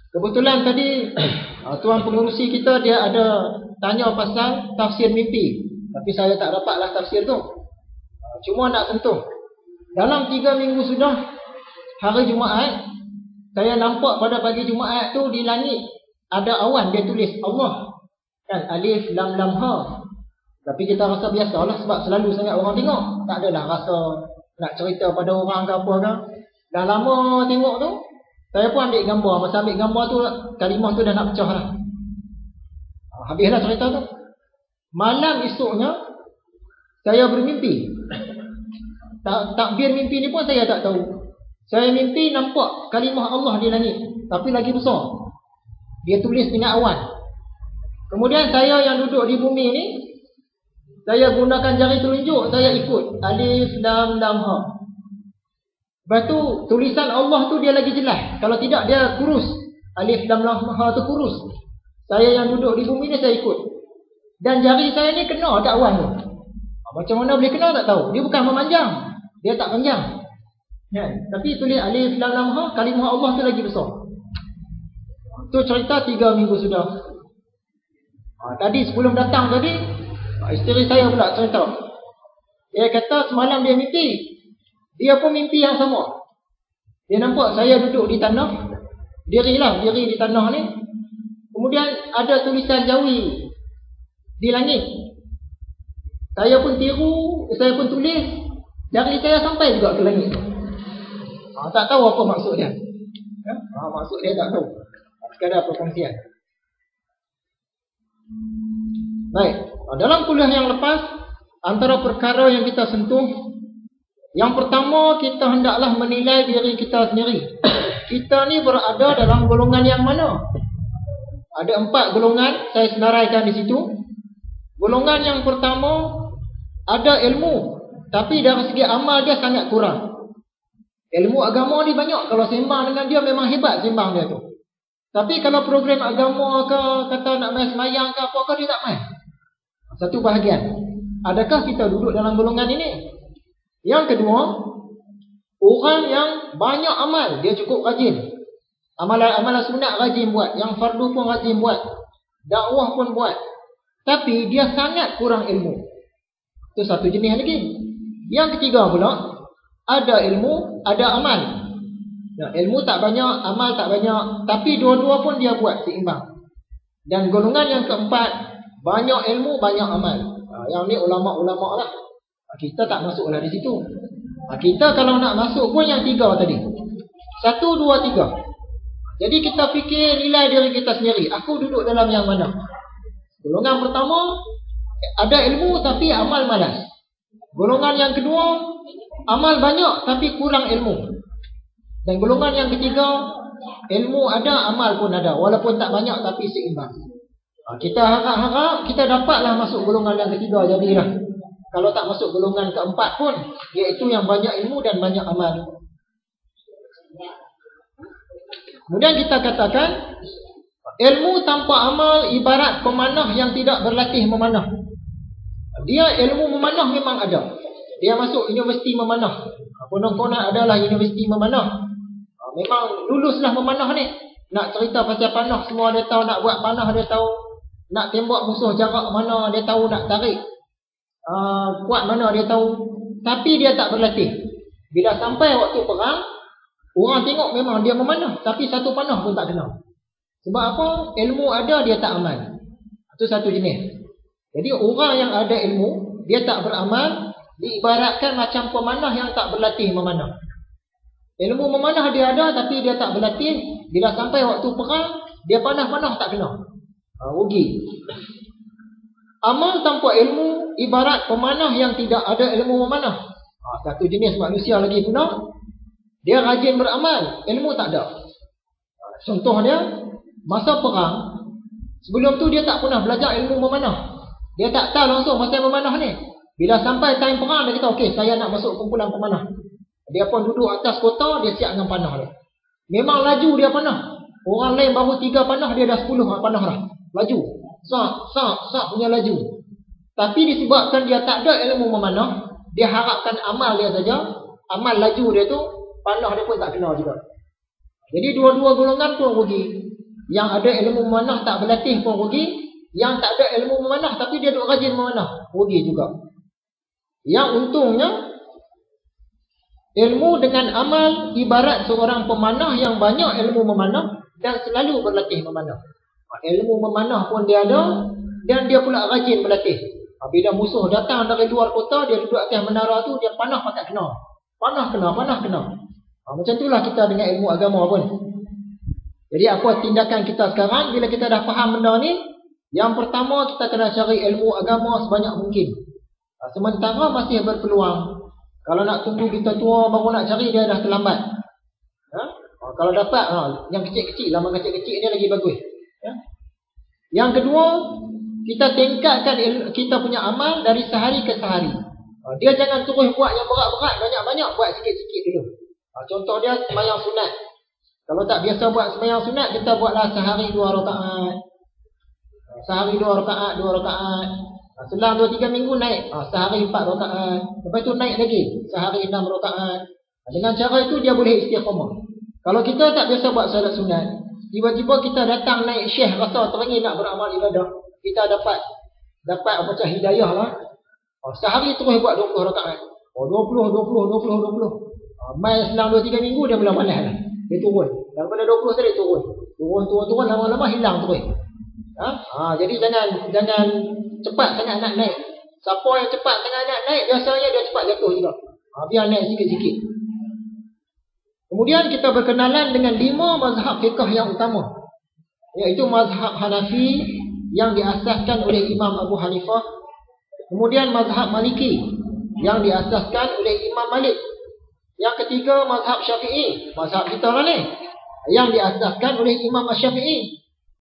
Kebetulan tadi tuan pengurusi kita dia ada tanya pasal tafsir mimpi. Tapi saya tak dapatlah tafsir tu. Cuma nak sentuh. Dalam 3 minggu sudah hari Jumaat, saya nampak pada pagi Jumaat tu di langit ada awan dia tulis Allah. Kan alif lam lam ha. Tapi kita rasa biasalah sebab selalu sangat orang tengok. Tak adalah rasa nak cerita pada orang ke apa ke. Dah lama tengok tu, saya pun ambil gambar. Masa ambil gambar tu, kalimah tu dah nak pecah lah. Habislah cerita tu. Malam esoknya, saya bermimpi. Takbir mimpi ni pun saya tak tahu. Saya mimpi nampak kalimah Allah di langit. Tapi lagi besar. Dia tulis dengan awan. Kemudian saya yang duduk di bumi ni, saya gunakan jari telunjuk, saya ikut. Alif, lam, lam, ha. Lepas tu, tulisan Allah tu dia lagi jelas. Kalau tidak, dia kurus. Alif, lam, lam, ha tu kurus. Saya yang duduk di bumi ni, saya ikut. Dan jari saya ni kena kat awan tu. Macam mana boleh kena tak tahu. Dia bukan memanjang. Dia tak panjang. Ya. Tapi tulis alif, lam, lam, ha, kalimah Allah tu lagi besar. Tu cerita 3 minggu sudah. Tadi sebelum datang tadi, isteri saya pula cerita. Dia kata semalam dia mimpi. Dia pun mimpi yang sama. Dia nampak saya duduk di tanah. Diri di tanah ni. Kemudian ada tulisan Jawi di langit. Saya pun tiru, saya pun tulis. Jari saya sampai juga ke langit. Tak tahu apa maksud dia. Maksud dia tak tahu. Sekadar perkongsian. Baik. Dalam kuliah yang lepas, antara perkara yang kita sentuh, yang pertama, kita hendaklah menilai diri kita sendiri. Kita ni berada dalam golongan yang mana? Ada 4 golongan, saya senaraikan di situ. Golongan yang pertama, ada ilmu, tapi dari segi amal dia sangat kurang. Ilmu agama ni banyak. Kalau sembang dengan dia memang hebat sembang dia tu. Tapi kalau program agama ke, kata nak main semayang ke apa ke, dia tak main. Satu bahagian. Adakah kita duduk dalam golongan ini? Yang kedua, orang yang banyak amal, dia cukup rajin. Amalan-amalan sunat rajin buat, yang fardu pun rajin buat, dakwah pun buat. Tapi dia sangat kurang ilmu. Itu satu jenis lagi. Yang ketiga pula, ada ilmu, ada amal. Ilmu tak banyak, amal tak banyak, tapi dua-dua pun dia buat seimbang. Dan golongan yang keempat, banyak ilmu, banyak amal. Yang ni ulama-ulama lah. Kita tak masuklah di situ. Kita kalau nak masuk pun yang 3 tadi. 1, 2, 3. Jadi kita fikir nilai diri kita sendiri. Aku duduk dalam yang mana? Golongan pertama, ada ilmu tapi amal malas. Golongan yang kedua, amal banyak tapi kurang ilmu. Dan golongan yang ketiga, ilmu ada, amal pun ada. Walaupun tak banyak tapi seimbang. Kita harap-harap kita dapatlah masuk golongan yang ketiga jadilah. Kalau tak masuk golongan keempat pun, iaitu yang banyak ilmu dan banyak amal. Kemudian kita katakan, ilmu tanpa amal ibarat pemanah yang tidak berlatih memanah. Dia ilmu memanah memang ada. Dia masuk universiti memanah. Konon-konon adalah universiti memanah. Memang luluslah memanah ni. Nak cerita pasal panah semua dia tahu. Nak buat panah dia tahu. Nak tembak musuh jarak mana dia tahu. Nak tarik kuat mana dia tahu. Tapi dia tak berlatih. Bila sampai waktu perang, orang tengok memang dia memanah, tapi satu panah pun tak kena. Sebab apa? Ilmu ada, dia tak amal. Itu satu jenis. Jadi orang yang ada ilmu, dia tak beramal, diibaratkan macam pemanah yang tak berlatih memanah. Ilmu memanah dia ada, tapi dia tak berlatih. Bila sampai waktu perang, dia panah-panah tak kena. Rugi. Amal tanpa ilmu ibarat pemanah yang tidak ada ilmu memanah. Satu jenis manusia lagi pula, dia rajin beramal, ilmu tak ada. Contoh dia, masa perang, sebelum tu dia tak pernah belajar ilmu memanah. Dia tak tahu langsung pasal memanah ni. Bila sampai time perang, dia kata, okey, saya nak masuk kumpulan pemanah. Dia pun duduk atas kota, dia siap dengan panah dia. Memang laju dia panah. Orang lain baru 3 panah, dia dah 10 panah dah. Laju. Sak punya laju. Tapi disebabkan dia tak ada ilmu memanah, dia harapkan amal dia saja. Amal laju dia tu, panah dia pun tak kena juga. Jadi dua-dua golongan pun rugi. Yang ada ilmu memanah tak berlatih pun rugi. Yang tak ada ilmu memanah tapi dia duk rajin memanah, rugi juga. Yang untungnya, ilmu dengan amal ibarat seorang pemanah yang banyak ilmu memanah dan selalu berlatih memanah. Ilmu memanah pun dia ada dan dia pula rajin berlatih. Bila musuh datang dari luar kota, dia duduk atas menara tu, dia panah pakai kena. Panah kena. Macam itulah kita dengan ilmu agama pun. Jadi apa tindakan kita sekarang bila kita dah faham benda ni? Yang pertama, kita kena cari ilmu agama sebanyak mungkin. Sementara masih berpeluang. Kalau nak tunggu kita tua baru nak cari, dia dah terlambat. Kalau dapat, yang kecil-kecil, lama kecil-kecil ni lagi bagus. Yang kedua, kita tingkatkan kita punya amal dari sehari ke sehari. Dia jangan terus buat yang berat-berat, banyak-banyak, buat sikit-sikit dulu. Contoh dia sembahyang sunat. Kalau tak biasa buat sembahyang sunat, kita buatlah sehari 2 rakaat. Sehari 2 rakaat. Selang 2-3 minggu naik, sehari 4 rakaat. Lepas tu naik lagi, sehari 6 rakaat. Dengan cara itu dia boleh istiqamah. Kalau kita tak biasa buat solat sunat, tiba-tiba kita datang naik syekh rasa teringin nak beramal ibadah, kita dapat macam hidayah lah. Sehari terus buat 20 rakaat. 20. Mai selang 2-3 minggu dia mula malas lah. Dia turun. Daripada 20 tadi turun. Turun lama-lama hilang terus. Jadi jangan cepat sangat nak naik. Siapa yang cepat sangat nak naik, biasanya dia cepat jatuh juga. Biar naik sikit-sikit. Kemudian kita berkenalan dengan 5 mazhab fiqh yang utama, iaitu mazhab Hanafi yang diasaskan oleh Imam Abu Hanifah. Kemudian mazhab Maliki yang diasaskan oleh Imam Malik. Yang ketiga mazhab Syafi'i, mazhab kita lah ni, yang diasaskan oleh Imam Asy-Syafi'i.